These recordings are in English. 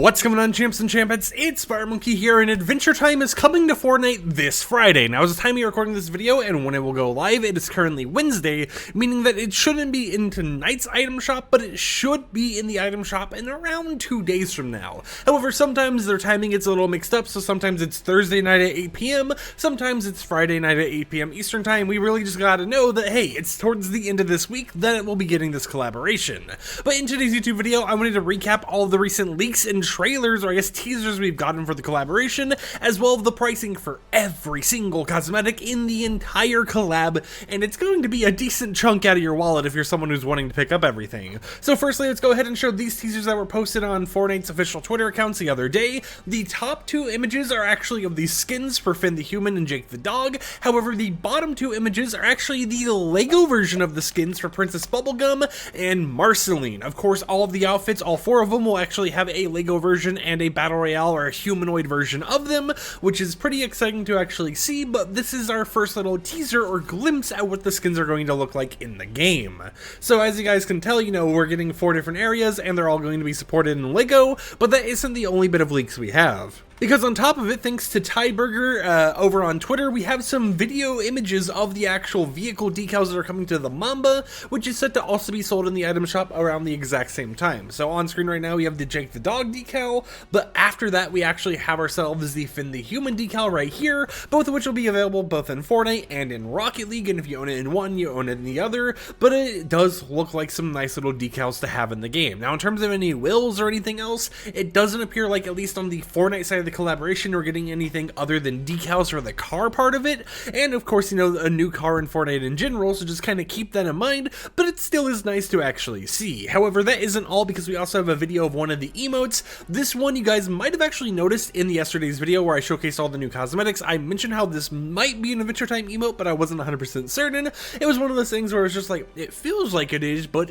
What's going on, champs and champettes? It's Fire Monkey here, and Adventure Time is coming to Fortnite this Friday. Now, as the time you're recording this video and when it will go live, it is currently Wednesday, meaning that it shouldn't be in tonight's item shop, but it should be in the item shop in around 2 days from now. However, sometimes their timing gets a little mixed up, so sometimes it's Thursday night at 8 p.m., sometimes it's Friday night at 8 p.m. Eastern Time. We really just gotta know that, hey, it's towards the end of this week that it will be getting this collaboration. But in today's YouTube video, I wanted to recap all of the recent leaks and trailers, or I guess teasers, we've gotten for the collaboration, as well as the pricing for every single cosmetic in the entire collab, and it's going to be a decent chunk out of your wallet if you're someone who's wanting to pick up everything. So firstly, let's go ahead and show these teasers that were posted on Fortnite's official Twitter accounts the other day. The top two images are actually of the skins for Finn the Human and Jake the Dog. However, the bottom two images are actually the Lego version of the skins for Princess Bubblegum and Marceline. Of course, all of the outfits, all four of them, will actually have a Lego version and a battle royale or a humanoid version of them, which is pretty exciting to actually see. But this is our first little teaser or glimpse at what the skins are going to look like in the game. So as you guys can tell, you know, we're getting 4 different areas and they're all going to be supported in Lego, but that isn't the only bit of leaks we have. Because on top of it, thanks to Tyburger over on Twitter, we have some video images of the actual vehicle decals that are coming to the Mamba, which is set to also be sold in the item shop around the exact same time. So on screen right now, we have the Jake the Dog decal, but after that, we actually have ourselves the Finn the Human decal right here, both of which will be available both in Fortnite and in Rocket League, and if you own it in one, you own it in the other, but it does look like some nice little decals to have in the game. Now, in terms of any wills or anything else, it doesn't appear like, at least on the Fortnite side of the collaboration, we're getting anything other than decals for the car part of it, and of course, you know, a new car in Fortnite in general, so just kind of keep that in mind, but it still is nice to actually see. However, that isn't all, because we also have a video of one of the emotes. This one you guys might have actually noticed in yesterday's video where I showcased all the new cosmetics. I mentioned how this might be an Adventure Time emote, but I wasn't 100% certain. It was one of those things where it's just like, it feels like it is, but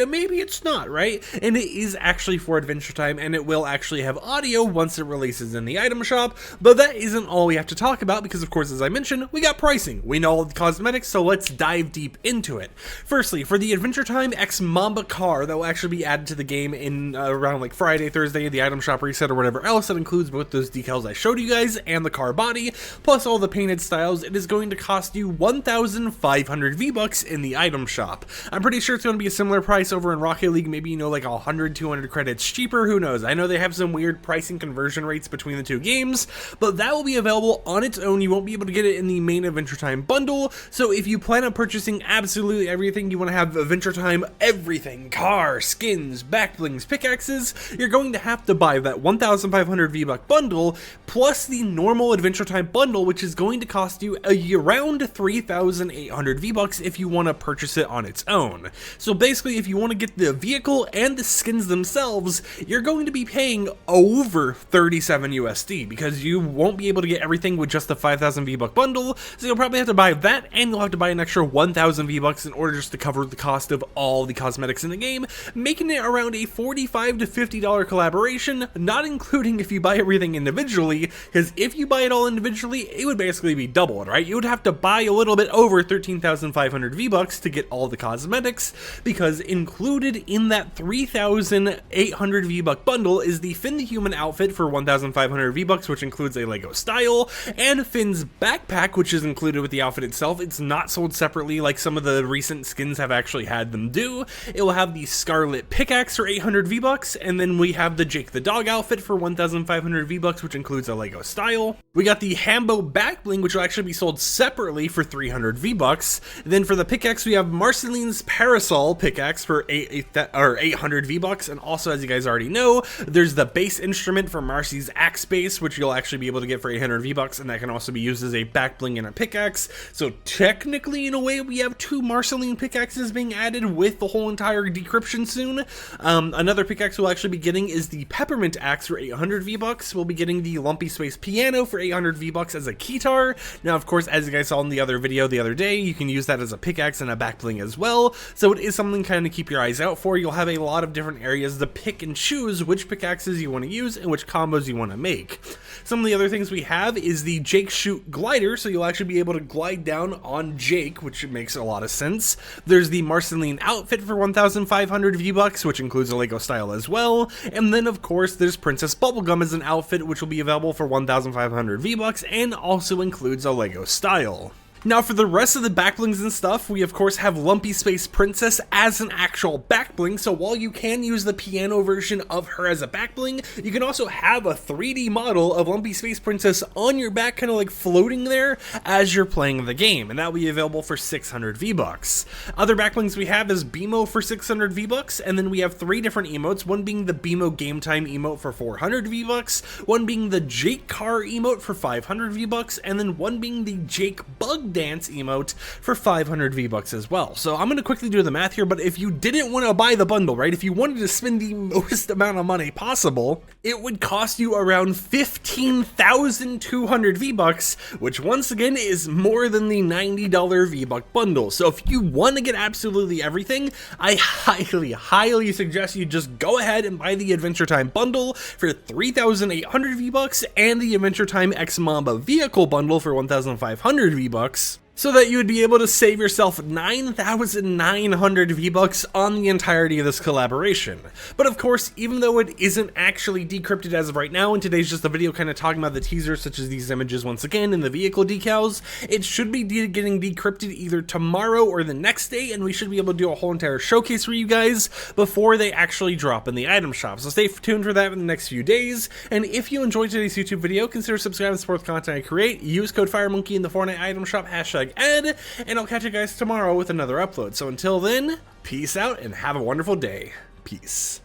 maybe it's not, right? And it is actually for Adventure Time, and it will actually have audio once it releases in the item shop, but that isn't all we have to talk about, because of course, as I mentioned, we got pricing. We know all the cosmetics, so let's dive deep into it. Firstly, for the Adventure Time X Mamba car that will actually be added to the game in around like Friday, Thursday, the item shop reset or whatever else, that includes both those decals I showed you guys and the car body, plus all the painted styles, it is going to cost you 1,500 V-Bucks in the item shop. I'm pretty sure it's going to be a similar price over in Rocket League, maybe, you know, like 100, 200 credits cheaper, who knows. I know they have some weird pricing conversion rates between the two games, but that will be available on its own. You won't be able to get it in the main Adventure Time bundle, so if you plan on purchasing absolutely everything, you want to have Adventure Time everything, car, skins, backblings, pickaxes, you're going to have to buy that 1,500 V-Buck bundle, plus the normal Adventure Time bundle, which is going to cost you around 3,800 V-Bucks if you want to purchase it on its own. So basically, if you want to get the vehicle and the skins themselves, you're going to be paying over 37 USD, because you won't be able to get everything with just the 5,000 V-Buck bundle, so you'll probably have to buy that, and you'll have to buy an extra 1,000 V-Bucks in order just to cover the cost of all the cosmetics in the game, making it around a $45 to $50 collaboration, not including if you buy everything individually, because if you buy it all individually, it would basically be doubled, right? You would have to buy a little bit over 13,500 V-Bucks to get all the cosmetics, because included in that 3,800 V-Buck bundle is the Finn the Human outfit for 1,500 V-Bucks, which includes a Lego style, and Finn's backpack, which is included with the outfit itself. It's not sold separately like some of the recent skins have actually had them do. It will have the Scarlet pickaxe for 800 V-Bucks, and then we have the Jake the Dog outfit for 1,500 V-Bucks, which includes a Lego style. We got the Hambo back bling, which will actually be sold separately for 300 V-Bucks. Then for the pickaxe, we have Marceline's Parasol pickaxe for 800 V-Bucks, and also, as you guys already know, there's the base instrument for Marcy's axe base, which you'll actually be able to get for 800 V-Bucks, and that can also be used as a back bling and a pickaxe. So technically, in a way, we have 2 Marceline pickaxes being added with the whole entire decryption soon. Another pickaxe we'll actually be getting is the Peppermint axe for 800 V-Bucks. We'll be getting the Lumpy Space piano for 800 V-Bucks as a keytar. Now, of course, as you guys saw in the other video the other day, you can use that as a pickaxe and a back bling as well, so it is something kind of keep your eyes out for. You'll have a lot of different areas to pick and choose which pickaxes you want to use and which combos you want to make. Some of the other things we have is the Jake Shoot glider, so you'll actually be able to glide down on Jake, which makes a lot of sense. There's the Marceline outfit for 1,500 V-Bucks, which includes a Lego style as well. And then, of course, there's Princess Bubblegum as an outfit, which will be available for 1,500 V-Bucks and also includes a Lego style. Now, for the rest of the backblings and stuff, we of course have Lumpy Space Princess as an actual backbling, so while you can use the piano version of her as a backbling, you can also have a 3D model of Lumpy Space Princess on your back, kind of like floating there as you're playing the game, and that will be available for 600 V-Bucks. Other backblings we have is BMO for 600 V-Bucks, and then we have 3 different emotes, one being the BMO Game Time emote for 400 V-Bucks, one being the Jake Car emote for 500 V-Bucks, and then one being the Jake Bug Dance emote for 500 V-Bucks as well. So I'm going to quickly do the math here, but if you didn't want to buy the bundle, right, if you wanted to spend the most amount of money possible, it would cost you around 15,200 V-Bucks, which once again is more than the $90 V-Buck bundle. So if you want to get absolutely everything, I highly suggest you just go ahead and buy the Adventure Time bundle for 3,800 V-Bucks and the Adventure Time X Mamba vehicle bundle for 1,500 V-Bucks, so that you would be able to save yourself 9,900 V-Bucks on the entirety of this collaboration. But of course, even though it isn't actually decrypted as of right now, and today's just a video kind of talking about the teasers such as these images once again and the vehicle decals, it should be getting decrypted either tomorrow or the next day, and we should be able to do a whole entire showcase for you guys before they actually drop in the item shop. So stay tuned for that in the next few days, and if you enjoyed today's YouTube video, consider subscribing to support the content I create. Use code FireMonkey in the Fortnite item shop, #Ed, and I'll catch you guys tomorrow with another upload. So until then, peace out and have a wonderful day. Peace.